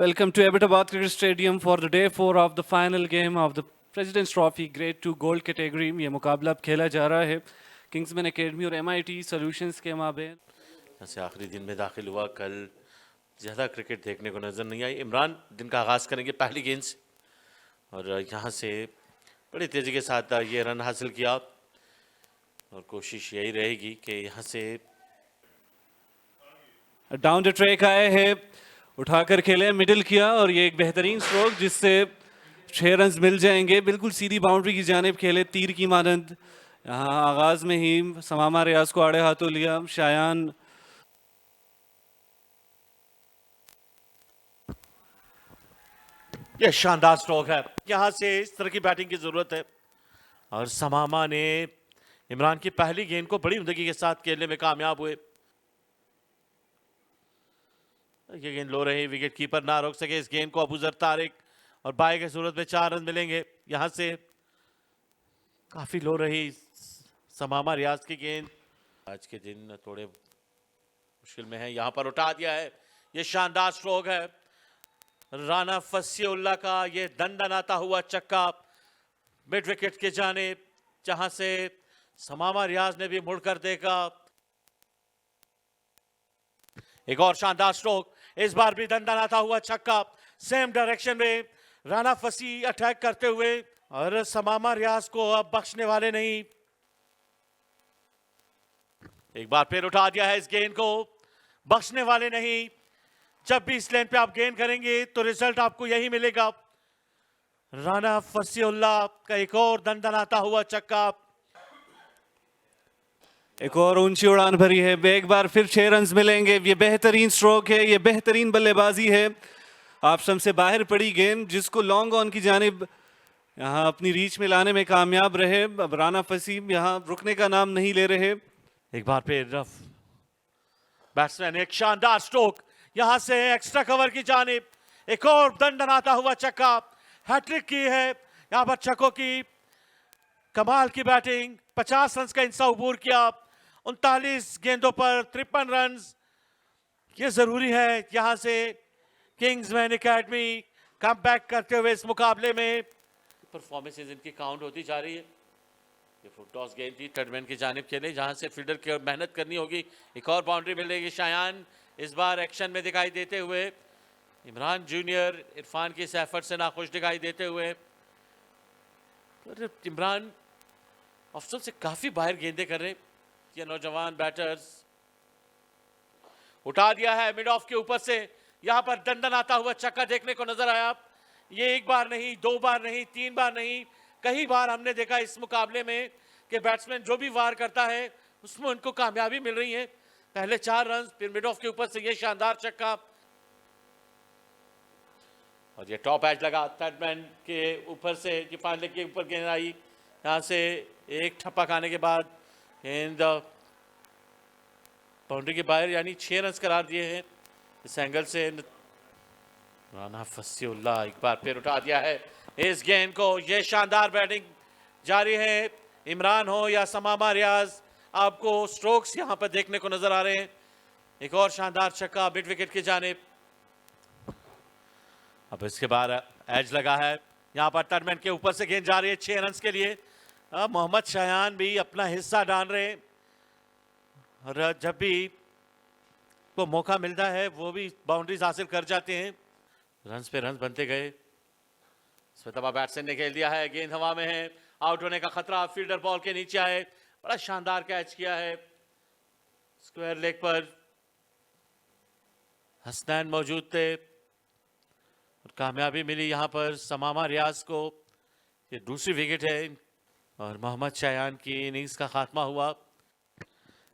Welcome to Abbottabad Cricket Stadium for the day 4 of the final game of the President's Trophy Grade 2 Gold category. ये मुकाबला अब खेला जा रहा है किंग्समैन एकेडमी और MIT सॉल्यूशंस के माबेन। जैसे आखिरी दिन में दाखिल हुआ, कल ज़्यादा क्रिकेट देखने को नज़र नहीं आई। इमरान दिन का आगाज़ करेंगे पहली गेंद से और यहाँ से बड़ी तेज़ी के साथ ये रन हासिल किया और कोशिश यही रहेगी कि यहाँ से डाउन द ट्रैक आए हैं, उठाकर खेले, मिडिल किया और ये एक बेहतरीन स्ट्रोक जिससे 6 रन मिल जाएंगे। बिल्कुल सीधी बाउंड्री की जानिब खेले, तीर की मानंद। यहाँ आगाज में ही समामा रियाज को आड़े हाथों लिया। शायान यह शानदार स्ट्रोक है, यहाँ से इस तरह की बैटिंग की ज़रूरत है और समामा ने इमरान की पहली गेंद को बड़ी उम्दगी के साथ खेलने में कामयाब हुए। ये गेंद लो रही, विकेट कीपर ना रोक सके इस गेंद को। अबूजर तारिक और बाई की सूरत में 4 रन मिलेंगे। यहाँ से काफी लो रही समामा रियाज की गेंद। आज के दिन थोड़े मुश्किल में है, यहाँ पर उठा दिया है। ये शानदार स्ट्रोक है राना फसीउल्लाह का, ये दंडनाता हुआ चक्का मिड विकेट के जानिब, जहां से समामा रियाज ने भी मुड़कर देखा। एक और शानदार स्ट्रोक, इस बार भी दंडनाता हुआ छक्का, सेम डायरेक्शन में राना फसी अटैक करते हुए और समामा रियाज को अब बख्शने वाले नहीं। एक बार फिर उठा दिया है इस गेंद को, बख्शने वाले नहीं। जब भी इस लेन पे आप गेंद करेंगे तो रिजल्ट आपको यही मिलेगा। राना फसीउल्लाह का एक और दंडनाता हुआ चक्का, एक और ऊंची उड़ान भरी है। एक बार फिर 6 रन मिलेंगे। ये बेहतरीन स्ट्रोक है, ये बेहतरीन बल्लेबाजी है। ऑप्शन से बाहर पड़ी गेंद जिसको लॉन्ग ऑन की जानिब यहाँ अपनी रीच में लाने में कामयाब रहे। अब राना फसीम यहाँ रुकने का नाम नहीं ले रहे। एक बार फिर रफ बैट्समैन, एक शानदार स्ट्रोक यहां से एक्स्ट्रा कवर की जानिब, एक और दंडनाता हुआ चक्का। हैट्रिक की है यहां पर छक्कों की, कमाल की बैटिंग। 50 रन का इंसा अबूर किया, 39 गेंदों पर 53 रन। ये जरूरी है यहां से किंग्समैन एकेडमी कम बैक करते हुए इस मुकाबले में। परफॉर्मेंसेज इनकी काउंट होती जा रही है। ये फुट टॉस गेंद थी, टर्डमैन की जानिब खेले, जहां से फील्डर की मेहनत करनी होगी। एक और बाउंड्री मिलेगी। शायान इस बार एक्शन में दिखाई देते हुए, इमरान जूनियर इरफान की इस एफर्ट से नाखुश दिखाई देते हुए। इमरान ऑफ से काफी बाहर गेंदें कर रहे ये नौजवान बैटर्स। उठा दिया है मिड ऑफ के ऊपर से, यहां पर दंडनाता हुआ चक्का देखने को नजर आया। ये एक बार नहीं, 2 बार नहीं, 3 बार नहीं, कई बार हमने देखा इस मुकाबले में कि बैट्समैन जो भी वार करता है उसमें उनको कामयाबी मिल रही है। पहले 4 रन, फिर मिड ऑफ के ऊपर से ये शानदार चक्का और ये टॉप एज लगा थर्डमैन के ऊपर से। ये फाइनल लेग के ऊपर गेंद आई, यहाँ से एक ठप्पा खाने के बाद गेंद बाउंड्री के बाहर, यानी 6 रन करार दिए हैं इस एंगल से। राना फसीउल्लाह एक बार फिर उठा दिया है इस गेंद को। ये शानदार बैटिंग जारी है, इमरान हो या समामा रियाज, आपको स्ट्रोक्स यहां पर देखने को नजर आ रहे हैं। एक और शानदार छक्का मिड विकेट की जानिब। अब इसके बाद एज लगा है, यहां पर टर्डमैन के ऊपर से गेंद जा रही है 6 रन के लिए। मोहम्मद शायान भी अपना हिस्सा डाल रहे हैं और जब भी को मौका मिलता है वो भी बाउंड्रीज हासिल कर जाते हैं। रन पे रन बनते गए। स्वेतबा बैट्समैन ने खेल दिया है, गेंद हवा में है, आउट होने का खतरा। फील्डर बॉल के नीचे आए, बड़ा शानदार कैच किया है स्क्वायर लेग पर। हसनैन मौजूद थे और कामयाबी मिली यहां पर समामा रियाज को। ये दूसरी विकेट है और मोहम्मद शायान की इनिंग्स का खात्मा हुआ।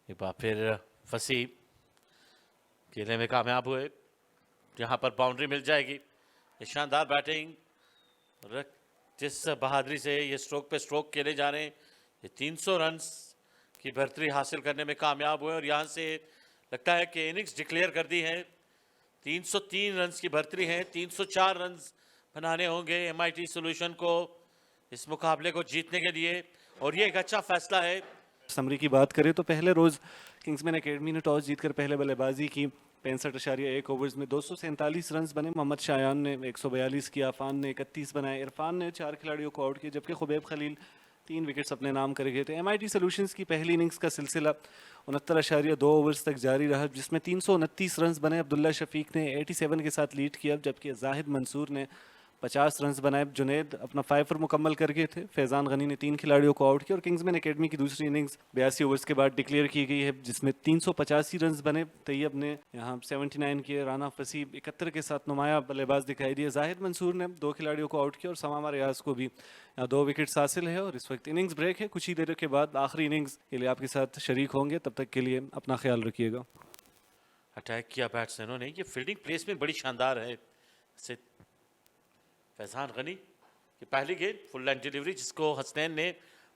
एक बार फिर फसी खेलने में कामयाब हुए, यहाँ पर बाउंड्री मिल जाएगी। ये शानदार बैटिंग, जिस बहादुरी से ये स्ट्रोक पे स्ट्रोक खेले जा रहे हैं। ये 300 रन की बढ़तरी हासिल करने में कामयाब हुए और यहाँ से लगता है कि इनिंग्स डिक्लेयर कर दी है। 303 रन की बढ़तरी है, 304 रन बनाने होंगे MIT सॉल्यूशन को इस मुकाबले को जीतने के लिए और ये एक अच्छा फैसला है। समरी की बात करें तो पहले रोज किंग्समैन एकेडमी ने टॉस जीतकर पहले बल्लेबाजी की। 65.1 ओवर्स में 247 रन बने। मोहम्मद शायान ने 142 किया, अफान ने 31 बनाए, इरफान ने 4 खिलाड़ियों को आउट किया, जबकि खुबैब खलील 3 विकेट्स अपने नाम कर गए थे। MIT सॉल्यूशंस की पहली इनिंग्स का सिलसिला 69.2 ओवर्स तक जारी रहा, जिसमें 329 रन बने। अब्दुल्ला शफीक ने 87 के साथ लीड किया, जबकि जाहिद मंसूर ने 50 रन बनाए। जुनैद अपना 5 पर मुकम्मल कर गए थे। फैज़ान गनी ने 3 खिलाड़ियों को आउट किया और किंग्समैन एकेडमी की दूसरी इनिंग्स 82 ओवर्स के बाद डिक्लेयर की गई है, जिसमें 385 रन बने। तैयब ने यहाँ 79 किए। राना फसी 71 के साथ नुमाया बल्लेबाज दिखाई दिए। जाहिद मंसूर ने 2 खिलाड़ियों को आउट किया और समामा रियाज को भी यहाँ 2 विकेट्स हासिल है। और इस वक्त इनिंग्स ब्रेक है, कुछ ही देर के बाद आखिरी इनिंग्स के लिए आपके साथ शरीक होंगे। तब तक के लिए अपना ख्याल रखिएगा। अटैक किया बैट्समैनों ने, ये फील्डिंग प्लेसमेंट बड़ी शानदार है। फैजान गनी की पहली गेंद फुल लाइन डिलीवरी, जिसको हसनैन ने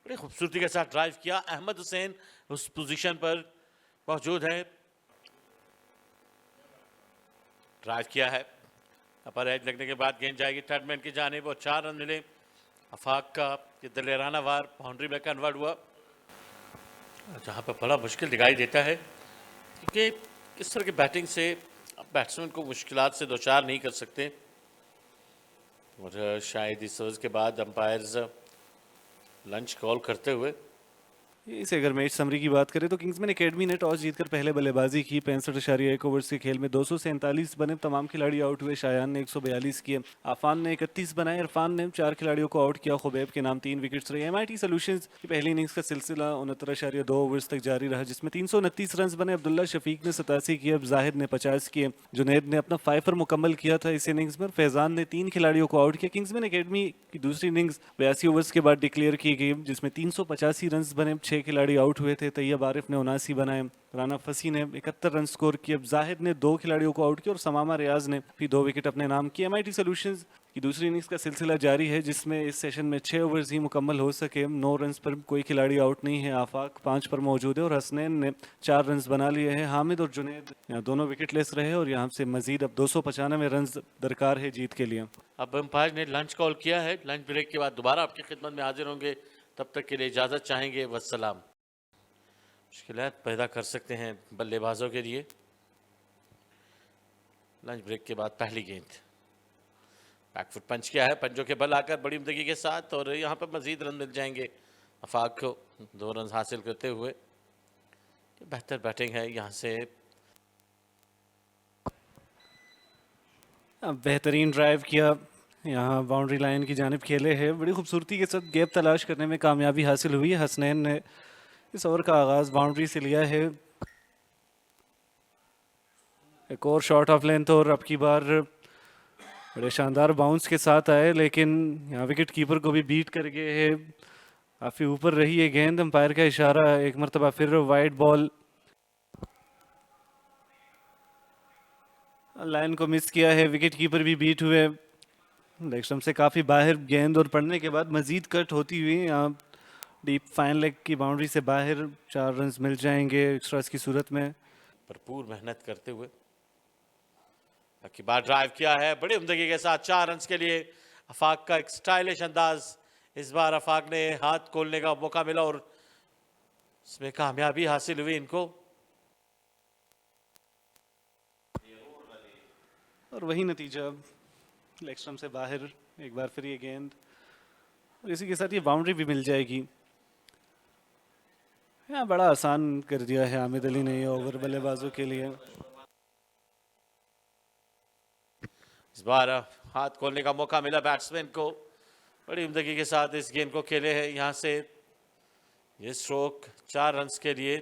बड़ी खूबसूरती के साथ ड्राइव किया। अहमद हुसैन उस पोजीशन पर मौजूद है, ड्राइव किया है। अपर एज लगने के बाद गेंद जाएगी टर्नमैन की जानिब और 4 रन मिले। अफाक का ये दलेराना वार बाउंड्री में कन्वर्ट हुआ, जहाँ पर बड़ा मुश्किल दिखाई देता है, क्योंकि इस तरह की बैटिंग से बैट्समैन को मुश्किलात से दो चार नहीं कर सकते। और शायद इस ओवर के बाद अंपायर्स लंच कॉल करते हुए इसे अगर मैच समरी की बात करें तो किंग्समैन एकेडमी ने टॉस जीतकर पहले बल्लेबाजी की। 65.1 ओवर्स के खेल में 247 बने। तमाम खिलाड़ी आउट हुए। शायान ने 142 किए, आफान ने 31 बनाए, इरफान ने 4 खिलाड़ियों को आउट किया। खुबैब के नाम 3 विकेट्स रहे। MIT सॉल्यूशंस की पहली इनिंग्स का सिलसिला 69.2 ओवर्स तक जारी रहा, जिसमें 329 रन बने। अब्दुल्ला शफीक ने 87 किए, जाहिद ने 50 किए, जुनैद ने अपना 5 पर मुकम्मल किया था इस इनिंग्स में। फैजान ने 3 खिलाड़ियों को आउट किया। किंग्समैन एकेडमी की दूसरी इनिंग्स 82 ओवर्स के बाद डिक्लेयर की गई, जिसमें 385 रन बने। 6 खिलाड़ी आउट हुए थे। तैयब आरिफ ने 79 बनाए, राना फसी ने 71 रन स्कोर किए, जाहिद ने 2 खिलाड़ियों को आउट किया और समामा रियाज ने भी 2 विकेट अपने नाम किए। MIT सॉल्यूशंस की दूसरी इनिंग्स का सिलसिला जारी है, जिसमें इस सेशन में 6 ओवर्स ही मुकम्मल हो सके। 9 रन पर कोई खिलाड़ी आउट नहीं है। आफाक 5 पर मौजूद है और हसनैन ने 4 रन बना लिए हैं। हामिद और जुनैद यहाँ दोनों विकेट लेस रहे और यहाँ से मजीद अब 295 रन दरकार है जीत के लिए। अब अंपायर ने लंच कॉल किया है। लंच ब्रेक के बाद दोबारा आपकी खिदमत में हाजिर होंगे, तब तक के लिए इजाज़त चाहेंगे। वस्सलाम। मुश्किलात पैदा कर सकते हैं बल्लेबाजों के लिए। लंच ब्रेक के बाद पहली गेंद बैकफुट पंच किया है, पंजों के बल आकर बड़ी उम्दगी के साथ, और यहाँ पर मजीद रन मिल जाएंगे अफाक को 2 रन हासिल करते हुए। बेहतर बैटिंग है यहाँ से। बेहतरीन ड्राइव किया, यहाँ बाउंड्री लाइन की जानिब खेले हैं। बड़ी खूबसूरती के साथ गैप तलाश करने में कामयाबी हासिल हुई है। हसनैन ने इस ओवर का आगाज बाउंड्री से लिया है। एक और शॉट ऑफ लेंथ और अब की बार बड़े शानदार बाउंस के साथ आए, लेकिन यहाँ विकेट कीपर को भी बीट कर गए है। काफी ऊपर रही है गेंद। अंपायर का इशारा, एक मरतबा फिर वाइड बॉल। लाइन को मिस किया है, विकेट कीपर भी बीट हुए। लेग स्टंप से काफी बाहर गेंद और पड़ने के बाद मजीद कट होती हुई यहाँ डीप फाइन लेग की बाउंड्री से बाहर 4 रन मिल जाएंगे एक्स्ट्रास की सूरत में। भरपूर मेहनत करते हुए बाकी बार ड्राइव किया है बड़ी उम्दगी के साथ 4 रन के लिए। अफाक का एक स्टाइलिश अंदाज, इस बार अफाक ने हाथ खोलने का मौका मिला और इसमें कामयाबी हासिल हुई इनको। और वही नतीजा, लेग स्टंप से बाहर एक बार फिर ये गेंद, और इसी के साथ ये बाउंड्री भी मिल जाएगी। यहाँ बड़ा आसान कर दिया है हामिद अली ने ये ओवर बल्लेबाजों के लिए। इस बार हाथ खोलने का मौका मिला बैट्समैन को, बड़ी उम्दगी के साथ इस गेंद को खेले हैं। यहाँ से ये स्ट्रोक 4 रन के लिए।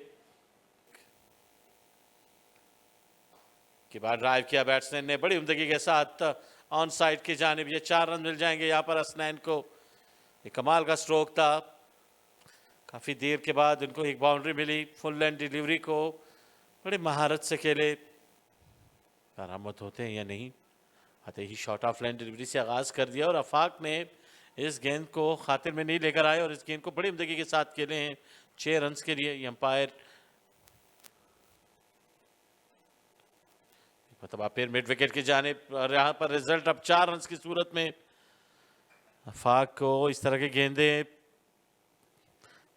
के बाद ड्राइव किया बैट्समैन ने बड़ी उम्दगी के साथ ऑन साइड की जानिब, ये 4 रन मिल जाएंगे यहाँ पर हसनैन को। ये कमाल का स्ट्रोक था, काफ़ी देर के बाद इनको एक बाउंड्री मिली। फुल लेंथ डिलीवरी को बड़ी महारत से खेले, बरामद होते हैं या नहीं, आते ही शॉर्ट ऑफ लेंथ डिलीवरी से आगाज़ कर दिया और अफाक ने इस गेंद को खातिर में नहीं लेकर आए और इस गेंद को बड़ी उम्दगी के साथ खेले हैं 6 रन के लिए। ये अंपायर मतलब फिर मिड विकेट की जानिब, और यहाँ पर रिजल्ट अब 4 रन की सूरत में। अफाक को इस तरह के गेंदे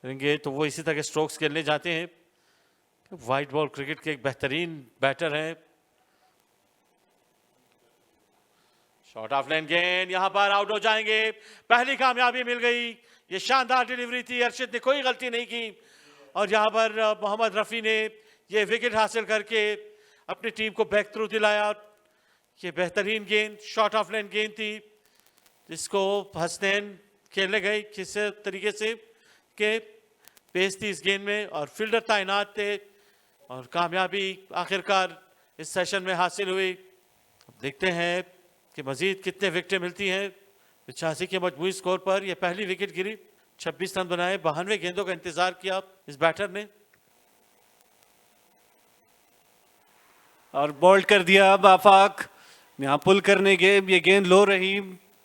करेंगे तो वो इसी तरह के स्ट्रोक्स खेलने जाते हैं। वाइट बॉल क्रिकेट के एक बेहतरीन बैटर हैं शॉर्ट ऑफ लेन गेंद, यहां पर आउट हो जाएंगे। पहली कामयाबी मिल गई। ये शानदार डिलीवरी थी, अर्शिद ने कोई गलती नहीं की और यहां पर मोहम्मद रफी ने ये विकेट हासिल करके अपनी टीम को बैक थ्रू दिलाया। ये बेहतरीन गेंद शॉर्ट ऑफ लेन गेंद थी जिसको हसनैन खेलने गए किस तरीके से के पेस थी इस गेंद में और फील्डर तैनात थे और कामयाबी आखिरकार इस सेशन में हासिल हुई। अब देखते हैं कि मजीद कितने विकेटें मिलती हैं। 85 के मजमूई स्कोर पर यह पहली विकेट गिरी। 26 रन बनाए, 92 गेंदों का इंतजार किया इस बैटर ने और बोल्ड कर दिया। अब आफाक यहाँ पुल करने गए, ये गेंद लो रही,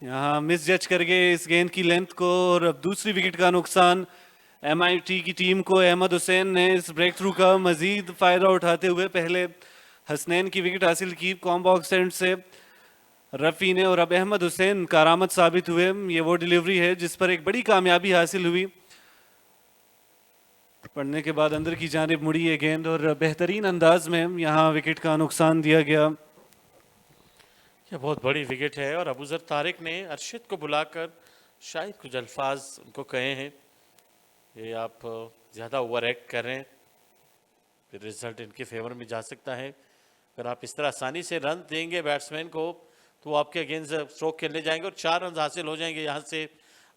यहाँ मिस जज कर गए इस गेंद की लेंथ को और अब दूसरी विकेट का नुकसान MIT की टीम को। अहमद हुसैन ने इस ब्रेक थ्रू का मजीद फायदा उठाते हुए पहले हसनैन की विकेट हासिल की कॉम बॉक्स एंड से रफ़ी ने और अब अहमद हुसैन कारामत साबित हुए। ये वो डिलीवरी है जिस पर एक बड़ी कामयाबी हासिल हुई। पढ़ने के बाद अंदर की जानिब मुड़ी ये गेंद और बेहतरीन अंदाज में यहाँ विकेट का नुकसान दिया गया। यह बहुत बड़ी विकेट है और अबूजर तारिक ने अर्शिद को बुलाकर शायद कुछ अल्फाज उनको कहे हैं, ये आप ज़्यादा ओवर एक्ट कर रहे हैं, फिर रिजल्ट इनके फेवर में जा सकता है। अगर आप इस तरह आसानी से रन देंगे बैट्समैन को तो वो आपके अगेंस्ट स्ट्रोक खेलने जाएंगे और 4 रन हासिल हो जाएंगे। यहाँ से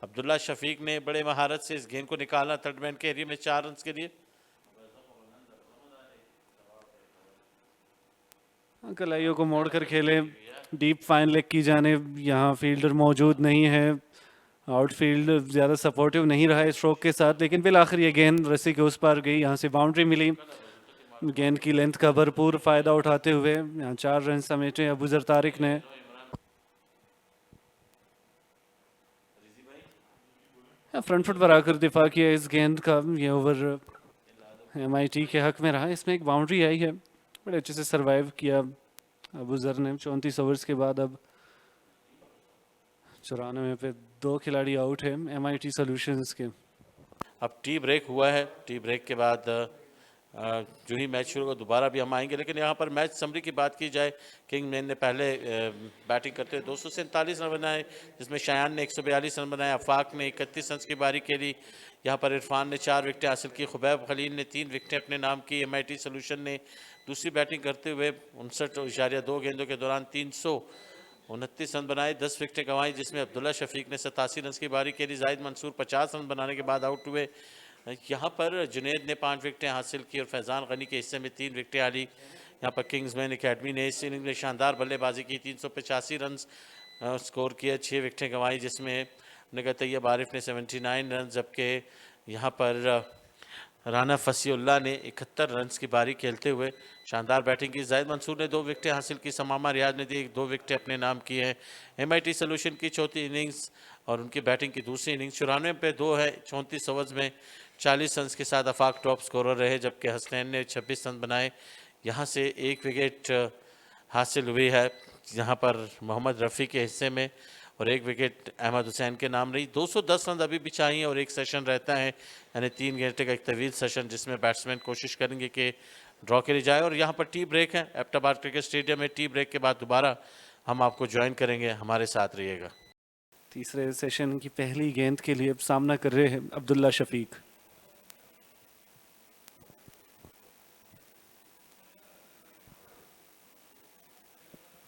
अब्दुल्ला शफीक ने बड़े महारत से इस गेंद को निकाला थर्ड मैन के एरिया में 4 रन के लिए। कलाइयों को मोड़कर खेले, डीप फाइन लेग की जानिब, यहाँ फील्डर मौजूद नहीं है, आउटफील्ड ज़्यादा सपोर्टिव नहीं रहा है स्ट्रोक के साथ, लेकिन बिल आखिर ये गेंद रस्सी के उस पार गई, यहाँ से बाउंड्री मिली। गेंद की लेंथ का भरपूर फ़ायदा उठाते हुए यहाँ 4 रन समेटे अबूजर तारिक ने। फ्रंट फुट पर आकर दिफा किया इस गेंद का। ये ओवर MIT के हक में रहा, इसमें एक बाउंड्री आई है, बड़े अच्छे से सरवाइव किया अबूजर ने। 34 ओवर्स के बाद अब 94 पे 2 खिलाड़ी आउट है MIT सॉल्यूशंस के। अब टी ब्रेक हुआ है, टी ब्रेक के बाद जो ही मैच शुरू होगा दोबारा भी हम आएंगे, लेकिन यहाँ पर मैच समरी की बात की जाए, किंगमैन ने पहले बैटिंग करते हुए 247 रन बनाए, जिसमें शायान ने 142 रन बनाए, आफाक ने 31 रन की बारी खेली। यहाँ पर इरफान ने 4 विकेटें हासिल की, खुबैब खलील ने 3 विकेटें अपने नाम की। MIT सॉल्यूशन ने दूसरी बैटिंग करते हुए 59.2 गेंदों के दौरान 329 रन बनाए, 10 विकेटें गंवाई, जिसमें अब्दुल्ला शफीक ने 87 रन की बारी खेली। जाहिद मंसूर 50 रन बनाने के बाद आउट हुए। यहाँ पर जुनेद ने 5 विकेटें हासिल की और फैज़ान गनी के हिस्से में 3 विकेटें आली। यहाँ पर किंग्समैन एकेडमी ने इस इनिंग में शानदार बल्लेबाजी की, 385 रन स्कोर किए, 6 विकेटें गंवाई, जिसमें नगत तैयब आरिफ ने 79 रन, जबकि यहाँ पर राना फसीउल्लाह ने 71 रन की बारी खेलते हुए शानदार बैटिंग की। जाहिद मंसूर ने 2 विकेटें हासिल की, समामा रियाज ने दी 2 विकेटें अपने नाम की हैं। MIT सॉल्यूशन की चौथी इनिंग्स और उनकी बैटिंग की दूसरी इनिंग्स 94 पे 2 है। 34 ओवर्स में 40 रन के साथ आफाक टॉप स्कोरर रहे, जबकि हसनैन ने 26 रन बनाए। यहाँ से 1 विकेट हासिल हुई है यहाँ पर मोहम्मद रफ़ी के हिस्से में और 1 विकेट अहमद हुसैन के नाम रही। 210 रन अभी भी चाहिए और 1 सेशन रहता है, यानी 3 घंटे का एक तवील सेशन, जिसमें बैट्समैन कोशिश करेंगे कि ड्रॉ के लिए जाए। और यहाँ पर टी ब्रेक है एबटाबाद क्रिकेट स्टेडियम में। टी ब्रेक के बाद दोबारा हम आपको ज्वाइन करेंगे, हमारे साथ रहिएगा। तीसरे सेशन की पहली गेंद के लिए सामना कर रहे हैं अब्दुल्ला शफीक।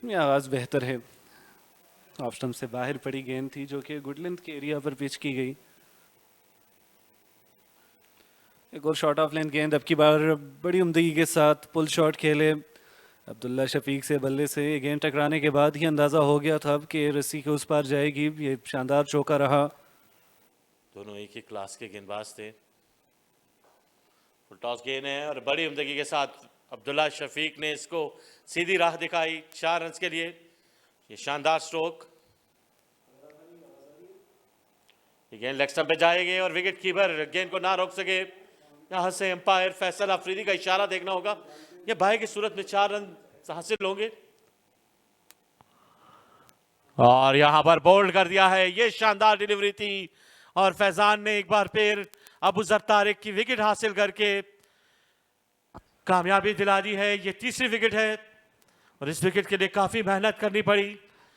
ये आवाज़ बेहतर है, ऑफ स्टंप से बाहर पड़ी गेंद थी जो कि गुड लेंथ के एरिया पर पिच की गई। एक और शॉट ऑफ लेंथ गेंद, अब की बार बड़ी उम्दगी के साथ पुल शॉट खेले अब्दुल्ला शफीक से बल्ले से। ये गेंद टकराने के बाद ही अंदाज़ा हो गया था कि रस्सी के उस पार जाएगी। ये शानदार चौका रहा। दोनों एक ही क्लास के गेंदबाज थे। फुल टॉस गेंद है और बड़ी उम्दगी के साथ अब्दुल्ला शफीक ने इसको सीधी राह दिखाई 4 रन के लिए। ये शानदार स्ट्रोक, ये गेंद लेग स्टंप पे जाएगी और विकेट कीपर गेंद को ना रोक सके। यहाँ से एम्पायर फैसल अफरीदी का इशारा देखना होगा। ये बाई की सूरत में 4 रन हासिल होंगे और यहाँ पर बोल्ड कर दिया है। ये शानदार डिलीवरी थी और फैजान ने एक बार फिर अबूजर तारिक की विकेट हासिल करके कामयाबी दिला दी है। ये तीसरी विकेट है और इस विकेट के लिए काफी मेहनत करनी पड़ी।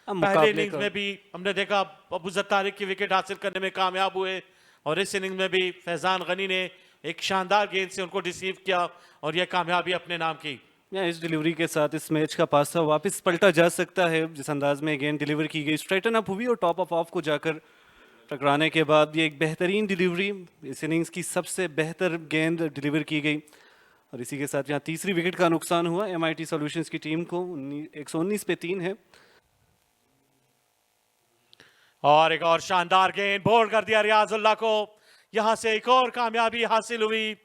पहले मुकाबले इनिंग्स का में भी हमने देखा अबूजर तारिक की विकेट हासिल करने में कामयाब हुए और इस इनिंग्स में भी फैजान गनी ने एक शानदार गेंद से उनको रिसीव किया और यह कामयाबी अपने नाम की। या इस डिलीवरी के साथ इस मैच का पासा वापस पलटा जा सकता है। जिस अंदाज में गेंद डिलीवर की गई, स्ट्राइटन अप हुई और टॉप ऑफ ऑफ को जाकर टकराने के बाद ये एक बेहतरीन डिलीवरी, इस इनिंग्स की सबसे बेहतर गेंद डिलीवर की गई। और इसी के साथ यहाँ तीसरी विकेट का नुकसान हुआ MIT सॉल्यूशंस की टीम को। 119 पे 3 है। और एक और शानदार गेंद बोल्ड कर दिया रियाजुल्लाह को। यहां से एक और कामयाबी हासिल हुई।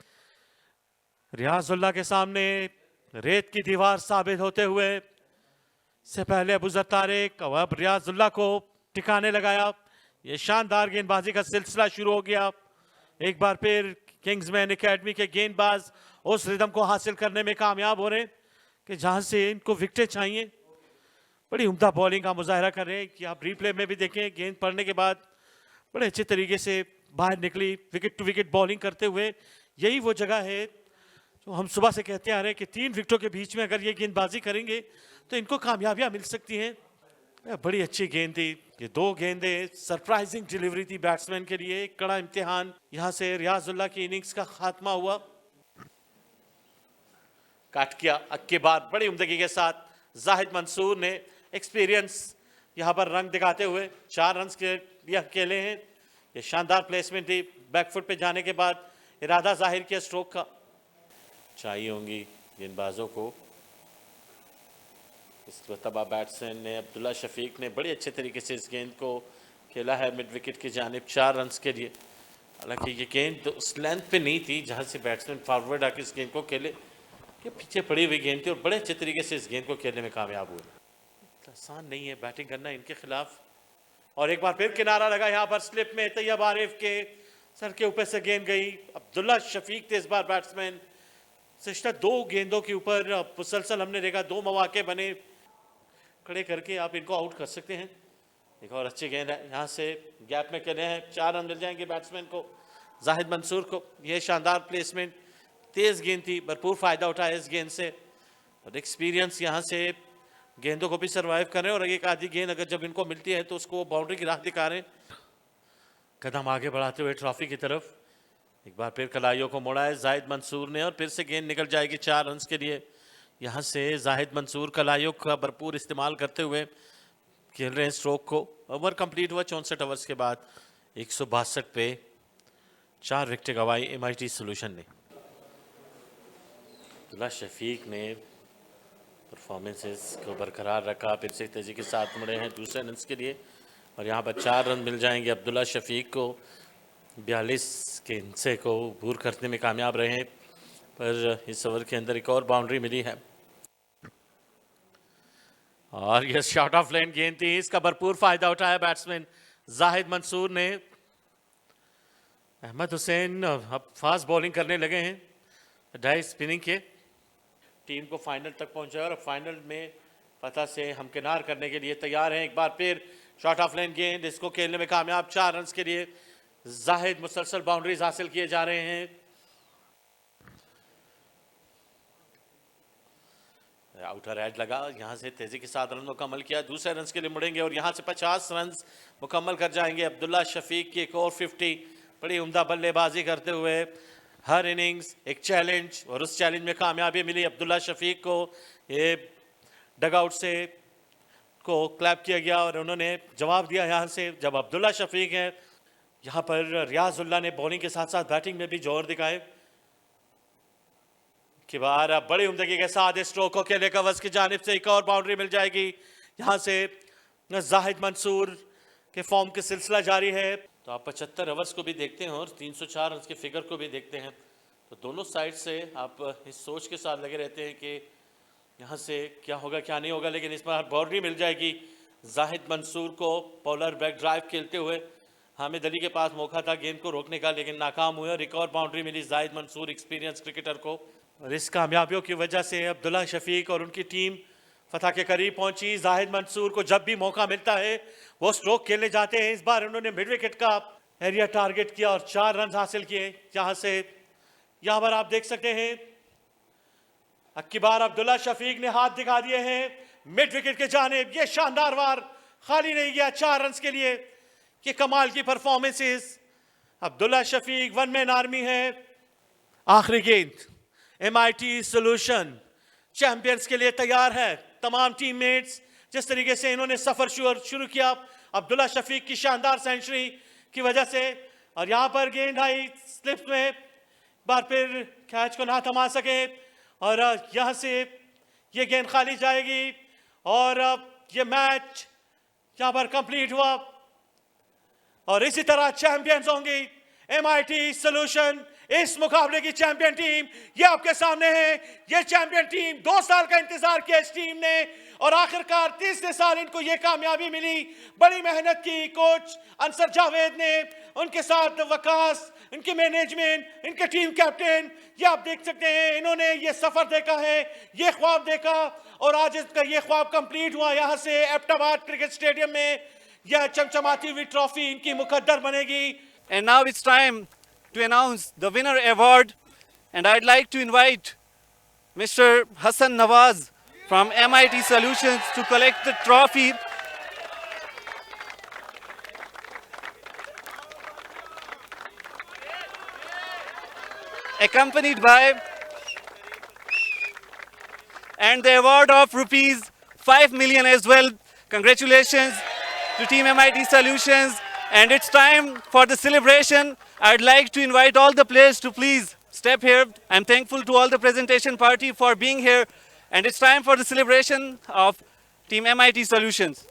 रियाजुल्लाह के सामने रेत की दीवार साबित होते हुए से पहले अबूजर तारिक और अब रियाजुल्लाह को टिकाने लगाया। ये शानदार गेंदबाजी का सिलसिला शुरू हो गया। एक बार फिर किंग्समैन एकेडमी के गेंदबाज उस रिदम को हासिल करने में कामयाब हो रहे हैं कि जहां से इनको विकेटें चाहिए। बड़ी उम्दा बॉलिंग का मुजाहरा कर रहे हैं कि आप रिप्ले में भी देखें, गेंद पड़ने के बाद बड़े अच्छे तरीके से बाहर निकली, विकेट टू विकेट बॉलिंग करते हुए। यही वो जगह है जो हम सुबह से कहते आ रहे हैं कि 3 विकेटों के बीच में अगर ये गेंदबाजी करेंगे तो इनको कामयाबियां मिल सकती हैं। बड़ी अच्छी गेंद थी। ये 2 गेंदें सरप्राइजिंग डिलीवरी थी बैट्समैन के लिए, एक कड़ा इम्तिहान। यहां से रियाजुल्लाह की इनिंग्स का खात्मा हुआ। काट किया अक्के बाद बड़ी उम्दगी के साथ जाहिद मंसूर ने एक्सपीरियंस यहां पर रंग दिखाते हुए 4 रन के लिए अकेले हैं। ये शानदार प्लेसमेंट थी, बैकफुट पे जाने के बाद इरादा जाहिर किया स्ट्रोक का। चाहिए होंगी गेंदबाजों को। इस तबाह बैट्समैन ने अब्दुल्ला शफीक ने बड़े अच्छे तरीके से इस गेंद को खेला है मिड विकेट की जानिब 4 रन के लिए। हालांकि ये गेंद उस लेंथ पे नहीं थी जहां से बैट्समैन फॉरवर्ड आके इस गेंद को खेले। ये पीछे पड़ी हुई गेंद थी और बड़े अच्छे तरीके से इस गेंद को खेलने में कामयाब हुए। आसान नहीं है बैटिंग करना इनके खिलाफ। और एक बार फिर किनारा लगा यहाँ पर स्लिप में तैयब आरिफ के सर के ऊपर से गेंद गई। अब्दुल्ला शफीक थे इस बार बैट्समैन। सिस्टर 2 गेंदों के ऊपर मुसलसल हमने देखा 2 मौके बने, खड़े करके आप इनको आउट कर सकते हैं। एक और अच्छी गेंद है, यहाँ से गैप में खेले हैं, 4 रन मिल जाएंगे बैट्समैन को, जाहिद मंसूर को। यह शानदार प्लेसमेंट, तेज गेंद थी, भरपूर फायदा उठाया इस गेंद से और एक्सपीरियंस यहाँ से गेंदों को भी सरवाइव कर रहे हैं। और एक आधी गेंद अगर जब इनको मिलती है तो उसको बाउंड्री की राह दिखा रहे हैं। कदम आगे बढ़ाते हुए ट्रॉफी की तरफ। एक बार फिर कलाइयों को मोड़ा है जाहिद मंसूर ने और फिर से गेंद निकल जाएगी 4 रन के लिए। यहाँ से जाहिद मंसूर कलाइयों का भरपूर इस्तेमाल करते हुए खेल रहे हैं स्ट्रोक को। ओवर कंप्लीट हुआ 64 ओवर्स के बाद। 162 पे 4 विकेटें गंवाई MIT सॉल्यूशन ने। अब्दुल्ला शफीक ने परफॉर्मेंसेस को बरकरार रखा, फिर से तेजी के साथ मुड़े हैं दूसरे इनिंग्स के लिए और यहाँ पर 4 रन मिल जाएंगे अब्दुल्ला शफीक को। 42 के हिस्से को दूर करने में कामयाब रहे हैं पर इस ओवर के अंदर एक और बाउंड्री मिली है और यह शॉट ऑफ लेन गेंद थी। इसका भरपूर फायदा उठाया बैट्समैन जाहिद मंसूर ने। अहमद हुसैन अब फास्ट बॉलिंग करने लगे हैं, 2.5 स्पिनिंग के। टीम को फाइनल तक पहुंचा और फाइनल में फतह से हमकिनार करने के लिए तैयार हैं। एक बार फिर शॉट ऑफ लेन गेंद, इसको खेलने में कामयाब 4 रन के लिए जाहिद। मुसलसल बाउंड्रीज हासिल किए जा रहे हैं। आउटर एज लगा, यहां से तेजी के साथ रन मुकम्मल किया, दूसरे रन के लिए मुड़ेंगे और यहां से 50 रन मुकम्मल कर जाएंगे। अब्दुल्ला शफीक की एक और 50। बड़ी उम्दा बल्लेबाजी करते हुए हर इनिंग्स एक चैलेंज और उस चैलेंज में कामयाबी मिली अब्दुल्ला शफीक को। ये डगआउट से को क्लैप किया गया और उन्होंने जवाब दिया यहाँ से। जब अब्दुल्ला शफीक है यहाँ पर रियाजुल्लाह ने बॉलिंग के साथ साथ बैटिंग में भी जोर दिखाए कि बार अब बड़ी उम्दगी के साथ इस स्ट्रोक को खेले कवर्स की जानिब से एक और बाउंड्री मिल जाएगी। यहाँ से जाहिद मंसूर के फॉर्म के सिलसिला जारी है। तो आप 75 ओवर्स को भी देखते हैं और 304 रन के फिगर को भी देखते हैं तो दोनों साइड से आप इस सोच के साथ लगे रहते हैं कि यहाँ से क्या होगा क्या नहीं होगा। लेकिन इस बार बाउंड्री मिल जाएगी जाहिद मंसूर को। बॉलर बैक ड्राइव खेलते हुए हामिद अली के पास मौका था गेंद को रोकने का लेकिन नाकाम हुए और एक और बाउंड्री मिली जाहिद मंसूर एक्सपीरियंस क्रिकेटर को। और इस कामयाबियों की वजह से अब्दुल्ला शफीक और उनकी टीम फतह के करीब पहुंची। जाहिद मंसूर को जब भी मौका मिलता है वो स्ट्रोक खेलने जाते हैं। इस बार उन्होंने मिड विकेट का एरिया टारगेट किया और 4 रन हासिल किए। यहाँ से यहाँ पर आप देख सकते हैं अक्की बार अब्दुल्ला शफीक ने हाथ दिखा दिए हैं मिड विकेट के जानिब। ये शानदार वार खाली नहीं गया 4 रन के लिए। ये कमाल की performances. Abdullah Shafique one man army है। आखिरी गेंद MIT सॉल्यूशन चैंपियंस के लिए तैयार है। तमाम टीममेट्स जिस तरीके से इन्होंने सफर शुरू किया अब्दुल्ला शफीक की शानदार सेंचुरी की वजह से, और यहां पर गेंद आई स्लिप में, बार फिर कैच को ना थमा सके और यहां से ये गेंद खाली जाएगी और ये मैच यहां पर कंप्लीट हुआ और इसी तरह चैंपियंस होंगी MIT सॉल्यूशन। इस मुकाबले की चैंपियन टीम ये आपके सामने है। ये चैंपियन टीम 2 साल का इंतजार किया इस टीम ने और आखिरकार तीसरे साल इनको ये कामयाबी मिली। बड़ी मेहनत की कोच अंसर जावेद ने, उनके साथ वकास, इनकी मैनेजमेंट, इनके टीम कैप्टन, ये आप देख सकते हैं इन्होंने ये सफर देखा है, ये ख्वाब देखा और आज इसका ये ख्वाब कंप्लीट हुआ। यहाँ से एबटाबाद क्रिकेट स्टेडियम में यह चमचमाती हुई ट्रॉफी इनकी मुकद्दर बनेगी। And now it's time to announce the winner award, and I'd like to invite Mr. Hassan Nawaz from MIT Solutions to collect the trophy. Accompanied by and the award of rupees 5 million as well. Congratulations to Team MIT Solutions. And it's time for the celebration. I'd like to invite all the players to please step here. I'm thankful to all the presentation party for being here. And it's time for the celebration of Team MIT Solutions.